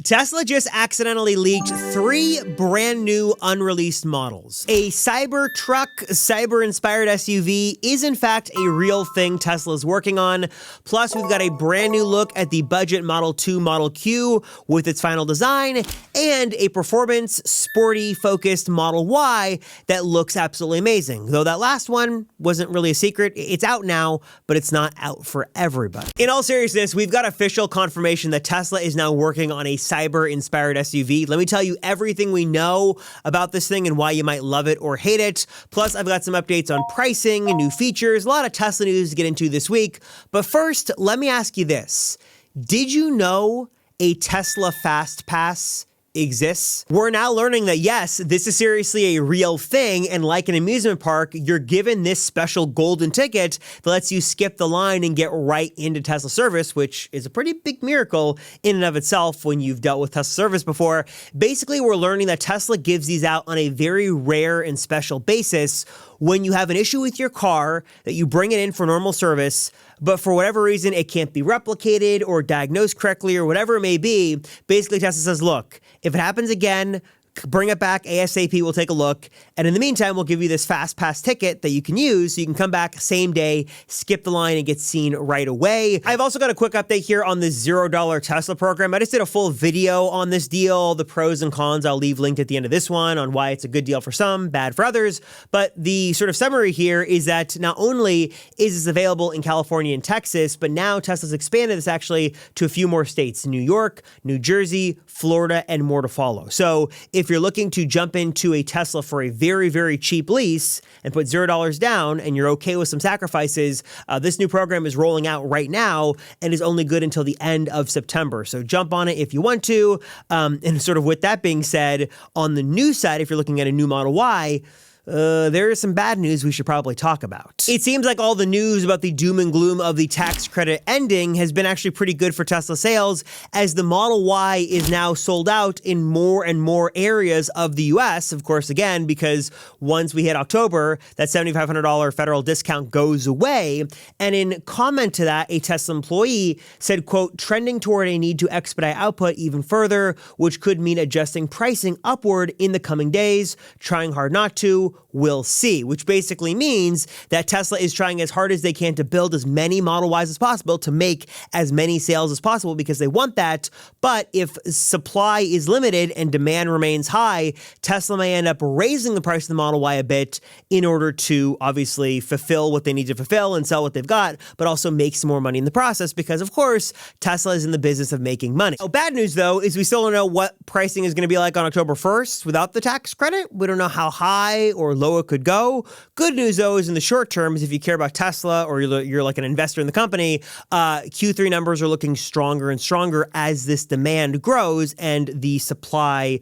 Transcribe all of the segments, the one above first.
Tesla just accidentally leaked 3 brand new unreleased models. A Cybertruck, cyber-inspired SUV is in fact a real thing Tesla is working on. Plus, we've got a brand new look at the budget Model 2 Model Q with its final design, and a performance, sporty, focused Model Y that looks absolutely amazing. Though that last one wasn't really a secret. It's out now, but it's not out for everybody. In all seriousness, we've got official confirmation that Tesla is now working on a cyber-inspired SUV. Let me tell you everything we know about this thing and why you might love it or hate it. Plus, I've got some updates on pricing and new features, a lot of Tesla news to get into this week. But first, let me ask you this. Did you know a Tesla Fast Pass exists? We're now learning that yes, this is seriously a real thing, and like an amusement park, you're given this special golden ticket that lets you skip the line and get right into Tesla service, which is a pretty big miracle in and of itself when you've dealt with Tesla service before. Basically, we're learning that Tesla gives these out on a very rare and special basis when you have an issue with your car that you bring it in for normal service, but for whatever reason, it can't be replicated or diagnosed correctly or whatever it may be. Basically, Tesla says, look, if it happens again, bring it back ASAP, we'll take a look. And in the meantime, we'll give you this fast pass ticket that you can use so you can come back same day, skip the line, and get seen right away. I've also got a quick update here on this $0 Tesla program. I just did a full video on this deal, the pros and cons. I'll leave linked at the end of this one on why it's a good deal for some, bad for others. But the sort of summary here is that not only is this available in California and Texas, but now Tesla's expanded this actually to a few more states, New York, New Jersey, Florida, and more to follow. So if you're looking to jump into a Tesla for a very, very cheap lease and put $0 down and you're okay with some sacrifices, this new program is rolling out right now and is only good until the end of September. So jump on it if you want to. And sort of with that being said, on the new side, if you're looking at a new Model Y, there is some bad news we should probably talk about. It seems like all the news about the doom and gloom of the tax credit ending has been actually pretty good for Tesla sales, as the Model Y is now sold out in more and more areas of the US, of course, again, because once we hit October, that $7,500 federal discount goes away. And in comment to that, a Tesla employee said, quote, trending toward a need to expedite output even further, which could mean adjusting pricing upward in the coming days, trying hard not to. We'll see, which basically means that Tesla is trying as hard as they can to build as many Model Ys as possible to make as many sales as possible because they want that. But if supply is limited and demand remains high, Tesla may end up raising the price of the Model Y a bit in order to obviously fulfill what they need to fulfill and sell what they've got, but also make some more money in the process because, of course, Tesla is in the business of making money. Oh, bad news, though, is we still don't know what pricing is going to be like on October 1st without the tax credit. We don't know how high or low it could go. Good news, though, is in the short term, is if you care about Tesla or you're like an investor in the company, Q3 numbers are looking stronger and stronger as this demand grows and the supply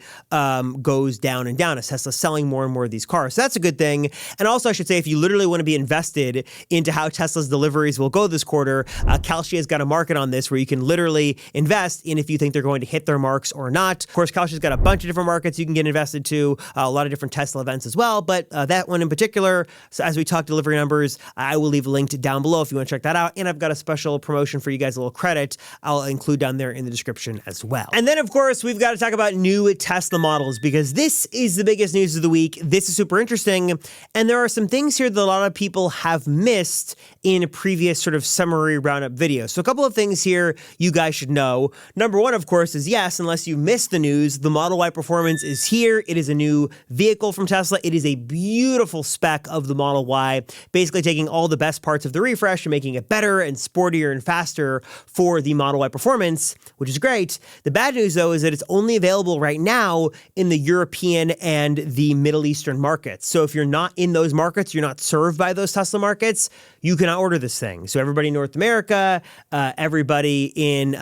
goes down and down as Tesla's selling more and more of these cars. So that's a good thing. And also, I should say, if you literally want to be invested into how Tesla's deliveries will go this quarter, Kalshi has got a market on this where you can literally invest in if you think they're going to hit their marks or not. Of course, Kalshi's got a bunch of different markets you can get invested to, a lot of different Tesla events as well. But that one in particular, so as we talk delivery numbers, I will leave a link down below if you want to check that out. And I've got a special promotion for you guys, a little credit I'll include down there in the description as well. And then, of course, we've got to talk about new Tesla models because this is the biggest news of the week. This is super interesting. And there are some things here that a lot of people have missed in a previous sort of summary roundup video. So a couple of things here you guys should know. Number one, of course, is yes, unless you missed the news, the Model Y Performance is here. It is a new vehicle from Tesla. It is a beautiful spec of the Model Y, basically taking all the best parts of the refresh and making it better and sportier and faster for the Model Y Performance, which is great. The bad news, though, is that it's only available right now in the European and the Middle Eastern markets. So if you're not in those markets, you're not served by those Tesla markets, you cannot order this thing. So everybody in North America, everybody in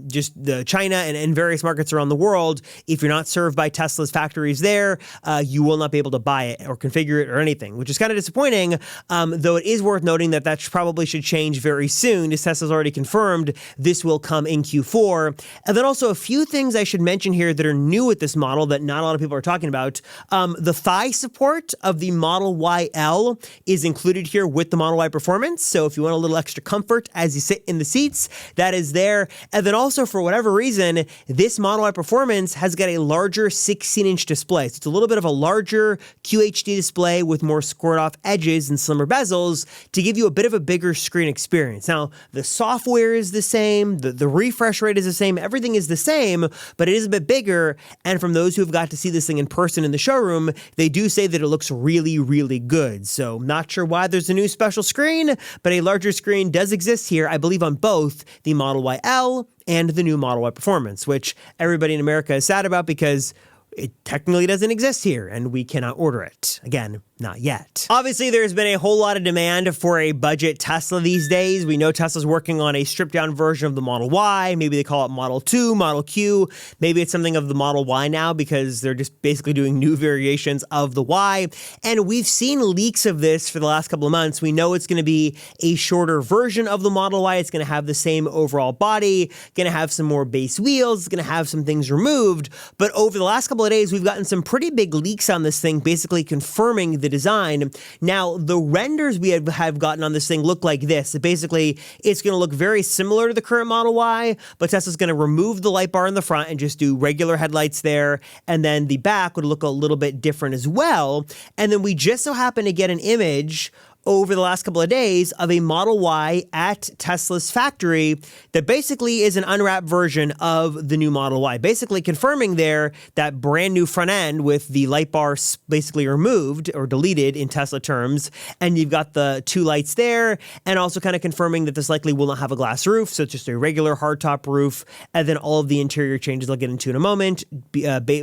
just the China and various markets around the world, if you're not served by Tesla's factories there, you will not be able to buy it or configure it or anything, which is kind of disappointing, though it is worth noting that probably should change very soon, as Tesla's already confirmed this will come in Q4. And then also a few things I should mention here that are new with this model that not a lot of people are talking about. The thigh support of the Model YL is included here with the Model Y Performance, so if you want a little extra comfort as you sit in the seats, that is there. And then also, for whatever reason, this Model Y Performance has got a larger 16-inch display. So it's a little bit of a larger QHD display with more squared-off edges and slimmer bezels to give you a bit of a bigger screen experience. Now, the software is the same, the refresh rate is the same, everything is the same, but it is a bit bigger, and from those who have got to see this thing in person in the showroom, they do say that it looks really, really good. So not sure why there's a new special screen, but a larger screen does exist here, I believe, on both the Model YL and the new Model Y Performance, which everybody in America is sad about because it technically doesn't exist here and we cannot order it. Again, not yet. Obviously, there's been a whole lot of demand for a budget Tesla these days. We know Tesla's working on a stripped down version of the Model Y. Maybe they call it Model 2, Model Q. Maybe it's something of the Model Y now because they're just basically doing new variations of the Y. And we've seen leaks of this for the last couple of months. We know it's going to be a shorter version of the Model Y. It's going to have the same overall body, going to have some more base wheels, it's going to have some things removed. But over the last couple of days, we've gotten some pretty big leaks on this thing, basically confirming the design. Now, the renders we have gotten on this thing look like this. Basically, it's going to look very similar to the current Model Y, but Tesla's going to remove the light bar in the front and just do regular headlights there. And then the back would look a little bit different as well. And then we just so happen to get an image over the last couple of days of a Model Y at Tesla's factory that basically is an unwrapped version of the new Model Y, basically confirming there that brand new front end with the light bar basically removed or deleted in Tesla terms. And you've got the two lights there, and also kind of confirming that this likely will not have a glass roof. So it's just a regular hardtop roof. And then all of the interior changes I'll get into in a moment,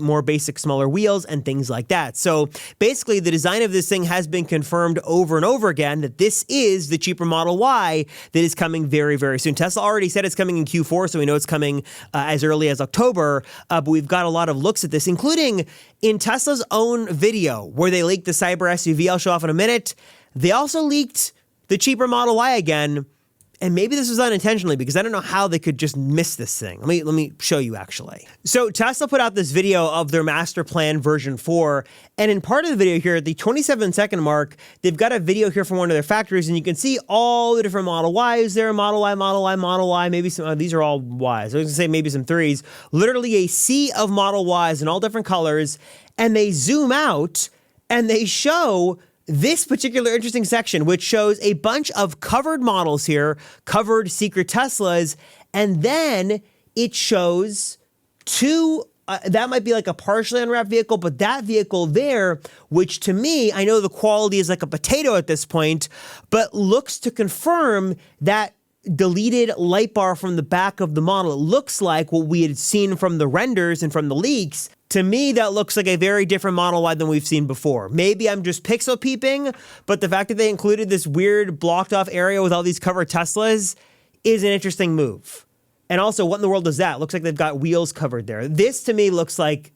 more basic, smaller wheels and things like that. So basically the design of this thing has been confirmed over and over again that this is the cheaper Model Y that is coming very, very soon. Tesla already said it's coming in Q4, so we know it's coming as early as October, but we've got a lot of looks at this, including in Tesla's own video where they leaked the Cyber SUV I'll show off in a minute. They also leaked the cheaper Model Y again, and maybe this was unintentionally because I don't know how they could just miss this thing. Let me show you actually. So Tesla put out this video of their master plan version 4, and in part of the video here, at the 27-second mark, they've got a video here from one of their factories, and you can see all the different Model Ys there, Model Y, Model Y, Model Y, maybe some, these are all Ys. I was gonna say maybe some 3s. Literally a sea of Model Ys in all different colors, and they zoom out and they show this particular interesting section, which shows a bunch of covered models here, covered secret Teslas, and then it shows two, that might be like a partially unwrapped vehicle, but that vehicle there, which to me, I know the quality is like a potato at this point, but looks to confirm that deleted light bar from the back of the model. It looks like what we had seen from the renders and from the leaks. To me, that looks like a very different Model Y than we've seen before. Maybe I'm just pixel peeping, but the fact that they included this weird blocked off area with all these covered Teslas is an interesting move. And also, what in the world is that? It looks like they've got wheels covered there. This to me looks like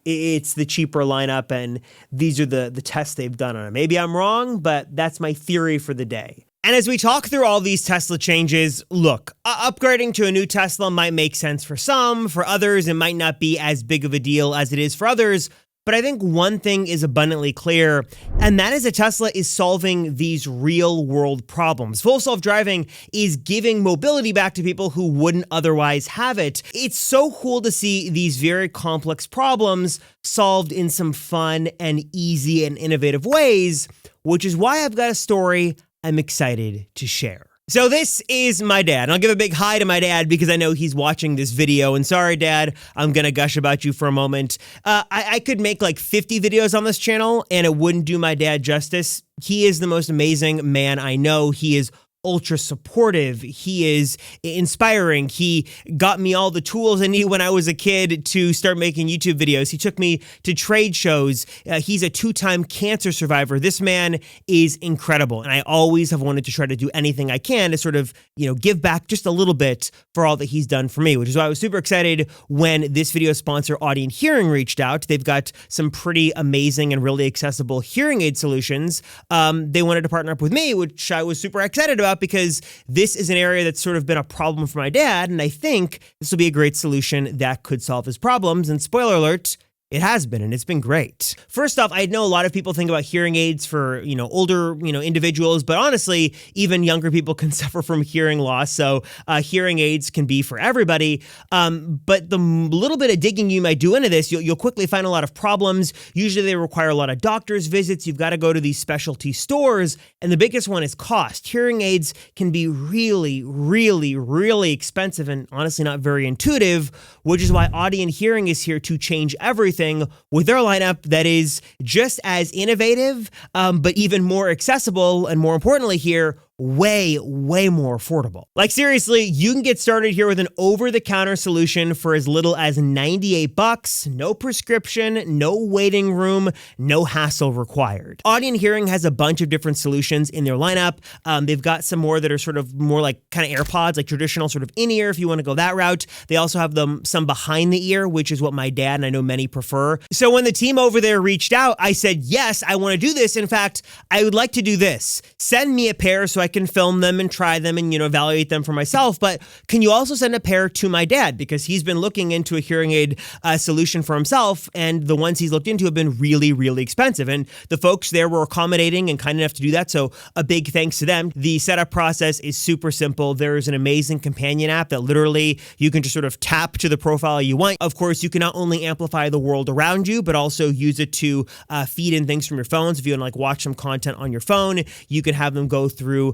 it's the cheaper lineup and these are the tests they've done on it. Maybe I'm wrong, but that's my theory for the day. And as we talk through all these Tesla changes, look, upgrading to a new Tesla might make sense for some. For others, it might not be as big of a deal as it is for others. But I think one thing is abundantly clear, and that is that Tesla is solving these real world problems. Full self-driving is giving mobility back to people who wouldn't otherwise have it. It's so cool to see these very complex problems solved in some fun and easy and innovative ways, which is why I've got a story I'm excited to share. So this is my dad, and I'll give a big hi to my dad because I know he's watching this video, and sorry, Dad, I'm gonna gush about you for a moment. I could make like 50 videos on this channel, and it wouldn't do my dad justice. He is the most amazing man I know. He is ultra supportive. He is inspiring. He got me all the tools I need when I was a kid to start making YouTube videos. He took me to trade shows. He's a 2-time cancer survivor. This man is incredible. And I always have wanted to try to do anything I can to sort of, give back just a little bit for all that he's done for me, which is why I was super excited when this video sponsor, Audient Hearing, reached out. They've got some pretty amazing and really accessible hearing aid solutions. They wanted to partner up with me, which I was super excited about because this is an area that's sort of been a problem for my dad, and I think this will be a great solution that could solve his problems. And spoiler alert, it has been, and it's been great. First off, I know a lot of people think about hearing aids for, older, individuals, but honestly, even younger people can suffer from hearing loss. So hearing aids can be for everybody. But the little bit of digging you might do into this, you'll quickly find a lot of problems. Usually they require a lot of doctor's visits. You've got to go to these specialty stores. And the biggest one is cost. Hearing aids can be really, really, really expensive and honestly not very intuitive, which is why Audient Hearing is here to change everything with their lineup that is just as innovative, but even more accessible, and more importantly here, way more affordable. Like seriously, you can get started here with an over-the-counter solution for as little as $98, no prescription, no waiting room, no hassle required. Audient Hearing has a bunch of different solutions in their lineup. They've got some more that are sort of more like kind of AirPods, like traditional sort of in-ear if you want to go that route. They also have some behind the ear, which is what my dad and I know many prefer. So when the team over there reached out, I said, yes, I want to do this. In fact, I would like to do this. Send me a pair so I can film them and try them and, evaluate them for myself. But can you also send a pair to my dad? Because he's been looking into a hearing aid solution for himself. And the ones he's looked into have been really, really expensive. And the folks there were accommodating and kind enough to do that. So a big thanks to them. The setup process is super simple. There's an amazing companion app that literally you can just sort of tap to the profile you want. Of course, you can not only amplify the world around you, but also use it to feed in things from your phones. If you want to watch some content on your phone, you can have them go through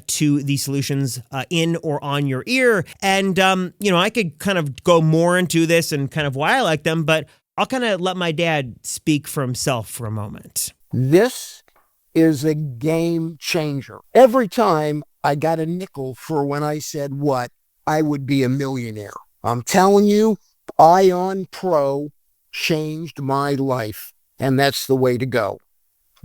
to the solutions in or on your ear. And, I could kind of go more into this and kind of why I like them, but I'll kind of let my dad speak for himself for a moment. This is a game changer. Every time I got a nickel for when I said what, I would be a millionaire. I'm telling you, Ion Pro changed my life, and that's the way to go.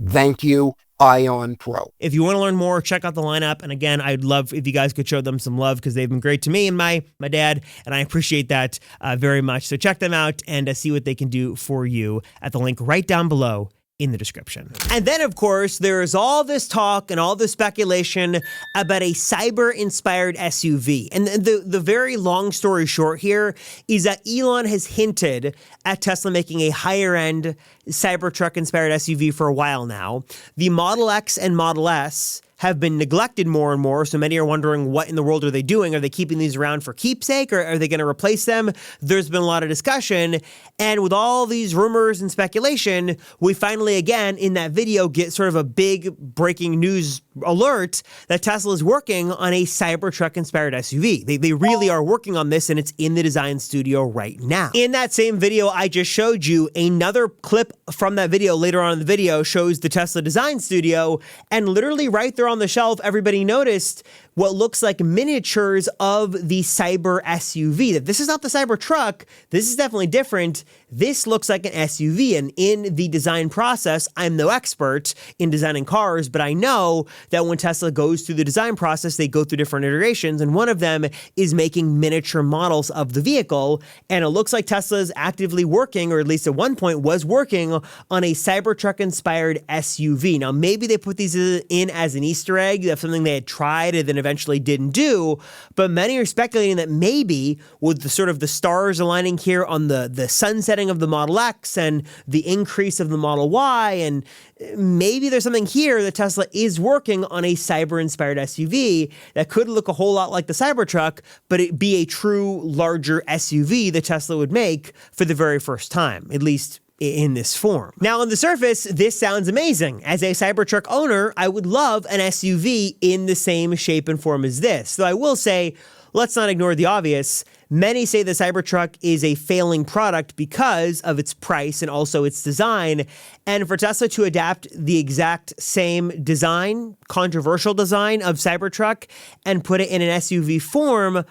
Thank you, Ion Pro. If you want to learn more, check out the lineup. And again, I'd love if you guys could show them some love because they've been great to me and my dad, and I appreciate that very much. So check them out and see what they can do for you at the link right down below in the description. And then, of course, there's all this talk and all this speculation about a cyber-inspired SUV. And the very long story short here is that Elon has hinted at Tesla making a higher-end Cybertruck-inspired SUV for a while now. The Model X and Model S have been neglected more and more, so many are wondering what in the world are they doing? Are they keeping these around for keepsake, or are they going to replace them? There's been a lot of discussion, and with all these rumors and speculation, we finally, again, in that video, get sort of a big breaking news alert that Tesla is working on a Cybertruck-inspired SUV. They really are working on this, and it's in the design studio right now. In that same video I just showed you, another clip from that video later on in the video shows the Tesla design studio, and literally right there on the shelf, everybody noticed what looks like miniatures of the Cyber SUV. That this is not the Cybertruck. This is definitely different. This looks like an SUV. And in the design process, I'm no expert in designing cars, but I know that when Tesla goes through the design process, they go through different iterations. And one of them is making miniature models of the vehicle. And it looks like Tesla is actively working, or at least at one point was working, on a Cybertruck-inspired SUV. Now, maybe they put these in as an Easter egg. That's something they had tried and then eventually didn't do, but many are speculating that maybe with the sort of the stars aligning here on the sunsetting of the Model X and the increase of the Model Y, and maybe there's something here that Tesla is working on a cyber-inspired SUV that could look a whole lot like the Cybertruck, but it be a true larger SUV that Tesla would make for the very first time, at least in this form. Now, on the surface, this sounds amazing. As a Cybertruck owner, I would love an SUV in the same shape and form as this. Though I will say, let's not ignore the obvious. Many say the Cybertruck is a failing product because of its price and also its design. And for Tesla to adapt the exact same design, controversial design of Cybertruck and put it in an SUV form,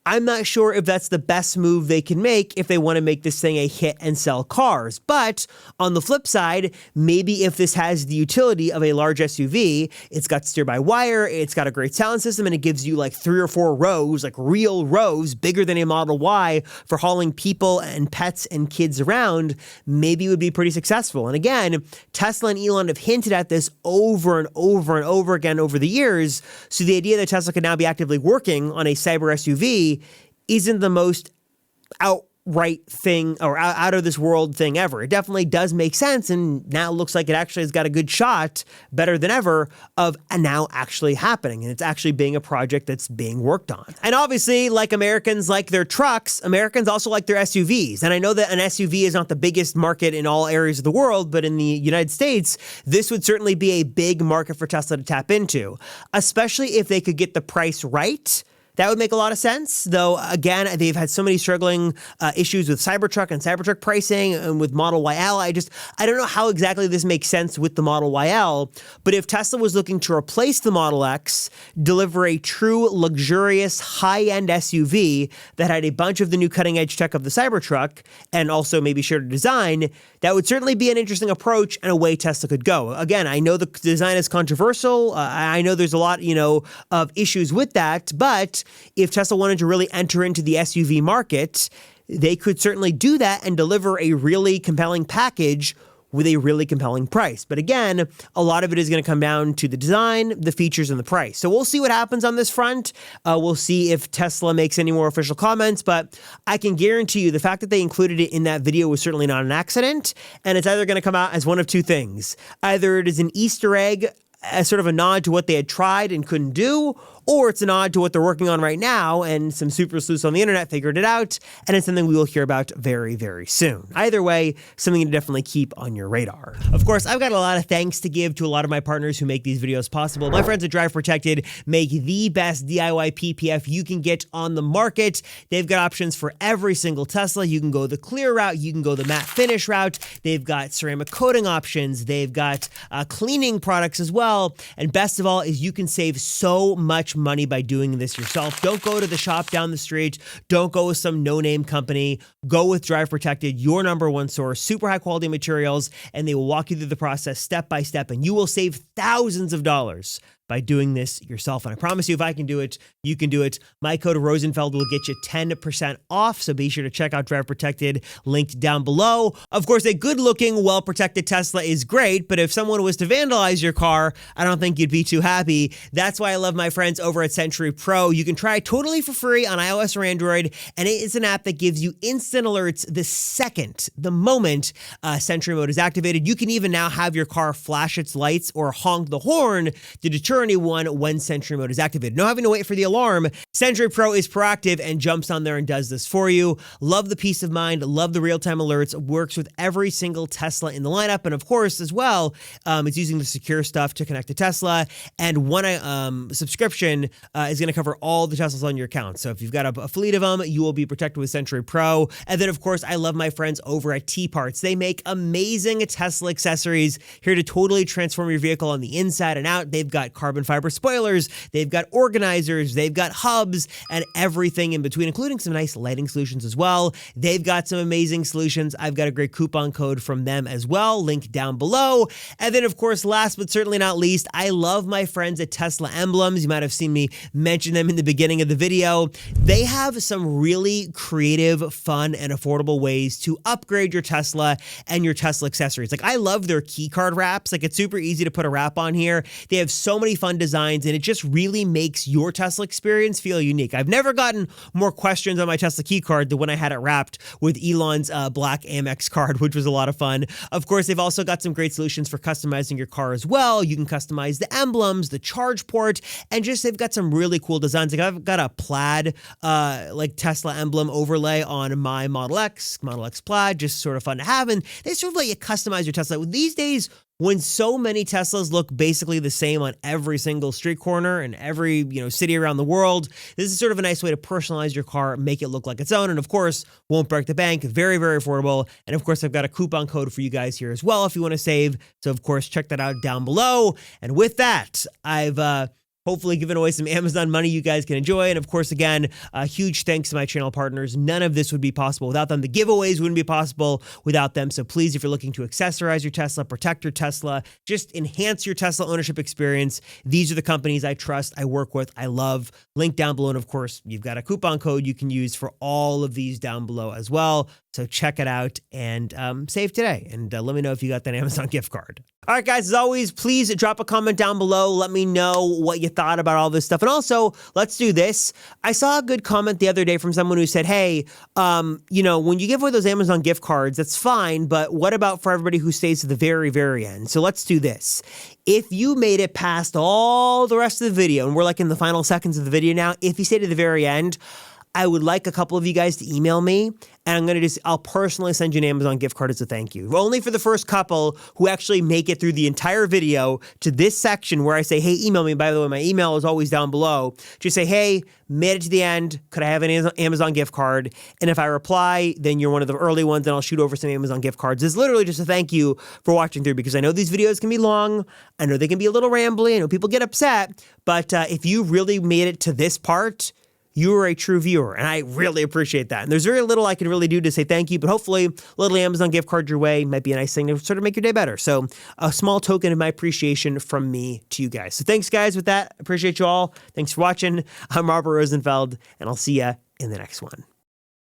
I'm not sure if that's the best move they can make if they want to make this thing a hit and sell cars. But on the flip side, maybe if this has the utility of a large SUV, it's got steer-by-wire, it's got a great sound system, and it gives you like 3 or 4 rows, like real rows, bigger than a Model Y for hauling people and pets and kids around, maybe it would be pretty successful. And again, Tesla and Elon have hinted at this over and over and over again over the years. So the idea that Tesla could now be actively working on a cyber SUV isn't the most outright thing or out of this world thing ever. It definitely does make sense, and now it looks like it actually has got a good shot, better than ever, of now actually happening, and it's actually being a project that's being worked on. And obviously, like Americans like their trucks, Americans also like their SUVs. And I know that an SUV is not the biggest market in all areas of the world, but in the United States, this would certainly be a big market for Tesla to tap into, especially if they could get the price right. That would make a lot of sense, though, again, they've had so many struggling issues with Cybertruck and Cybertruck pricing and with Model YL. I don't know how exactly this makes sense with the Model YL, but if Tesla was looking to replace the Model X, deliver a true luxurious high-end SUV that had a bunch of the new cutting-edge tech of the Cybertruck and also maybe shared a design, that would certainly be an interesting approach and a way Tesla could go. Again, I know the design is controversial. I know there's a lot, of issues with that, but if Tesla wanted to really enter into the SUV market, they could certainly do that and deliver a really compelling package with a really compelling price. But again, a lot of it is going to come down to the design, the features, and the price. So we'll see what happens on this front. We'll see if Tesla makes any more official comments, but I can guarantee you the fact that they included it in that video was certainly not an accident, and it's either going to come out as one of two things. Either it is an Easter egg, as sort of a nod to what they had tried and couldn't do, or it's a nod to what they're working on right now, and some super sleuths on the internet figured it out, and it's something we will hear about very, very soon. Either way, something to definitely keep on your radar. Of course, I've got a lot of thanks to give to a lot of my partners who make these videos possible. My friends at Drive Protected make the best DIY PPF you can get on the market. They've got options for every single Tesla. You can go the clear route, you can go the matte finish route. They've got ceramic coating options. They've got cleaning products as well. And best of all is you can save so much money by doing this yourself. Don't go to the shop down the street. Don't go with some no-name company. Go with Drive Protected, your number one source, super high quality materials, and they will walk you through the process step by step, and you will save thousands of dollars by doing this yourself. And I promise you, if I can do it, you can do it. My code Rosenfeld will get you 10% off, so be sure to check out Drive Protected, linked down below. Of course, a good-looking, well-protected Tesla is great, but if someone was to vandalize your car, I don't think you'd be too happy. That's why I love my friends over at Sentry Pro. You can try it totally for free on iOS or Android, and it is an app that gives you instant alerts the moment Sentry Mode is activated. You can even now have your car flash its lights or honk the horn to deter anyone when Sentry Mode is activated. No having to wait for the alarm. Sentry Pro is proactive and jumps on there and does this for you. Love the peace of mind, love the real-time alerts, works with every single Tesla in the lineup, and of course, as well, it's using the secure stuff to connect to Tesla, and one subscription is going to cover all the Teslas on your account. So if you've got a fleet of them, you will be protected with Sentry Pro. And then, of course, I love my friends over at TPARTS. They make amazing Tesla accessories here to totally transform your vehicle on the inside and out. They've got carbon fiber spoilers, they've got organizers, they've got hubs, and everything in between, including some nice lighting solutions as well. They've got some amazing solutions. I've got a great coupon code from them as well, link down below. And then, of course, last but certainly not least, I love my friends at Tesla Emblems. You might have seen me mention them in the beginning of the video. They have some really creative, fun, and affordable ways to upgrade your Tesla and your Tesla accessories. Like, I love their key card wraps. Like, it's super easy to put a wrap on here. They have so many fun designs, and it just really makes your Tesla experience feel unique. I've never gotten more questions on my Tesla key card than when I had it wrapped with Elon's black Amex card, which was a lot of fun. Of course, they've also got some great solutions for customizing your car as well. You can customize the emblems, the charge port, and just they've got some really cool designs. Like, I've got a plaid like Tesla emblem overlay on my Model X Plaid, just sort of fun to have, and they sort of let you customize your Tesla. These days, When so many Teslas look basically the same on every single street corner and every, city around the world, this is sort of a nice way to personalize your car, make it look like its own, and of course, won't break the bank. Very, very affordable. And of course, I've got a coupon code for you guys here as well if you want to save. So of course, check that out down below. And with that, I've hopefully giving away some Amazon money you guys can enjoy. And of course, again, a huge thanks to my channel partners. None of this would be possible without them. The giveaways wouldn't be possible without them. So please, if you're looking to accessorize your Tesla, protect your Tesla, just enhance your Tesla ownership experience, these are the companies I trust, I work with, I love. Link down below. And of course, you've got a coupon code you can use for all of these down below as well. So check it out and save today. And let me know if you got that Amazon gift card. All right, guys, as always, please drop a comment down below. Let me know what you thought about all this stuff. And also, let's do this. I saw a good comment the other day from someone who said, hey, when you give away those Amazon gift cards, that's fine, but what about for everybody who stays to the very, very end? So let's do this. If you made it past all the rest of the video, and we're like in the final seconds of the video now, if you stay to the very end, I would like a couple of you guys to email me, and I'll personally send you an Amazon gift card as a thank you. Only for the first couple who actually make it through the entire video to this section where I say, hey, email me. By the way, my email is always down below. Just say, hey, made it to the end. Could I have an Amazon gift card? And if I reply, then you're one of the early ones, and I'll shoot over some Amazon gift cards. It's literally just a thank you for watching through, because I know these videos can be long. I know they can be a little rambly. I know people get upset. But if you really made it to this part, you are a true viewer, and I really appreciate that. And there's very little I can really do to say thank you, but hopefully a little Amazon gift card your way might be a nice thing to sort of make your day better. So a small token of my appreciation from me to you guys. So thanks, guys, with that. Appreciate you all. Thanks for watching. I'm Robert Rosenfeld, and I'll see you in the next one.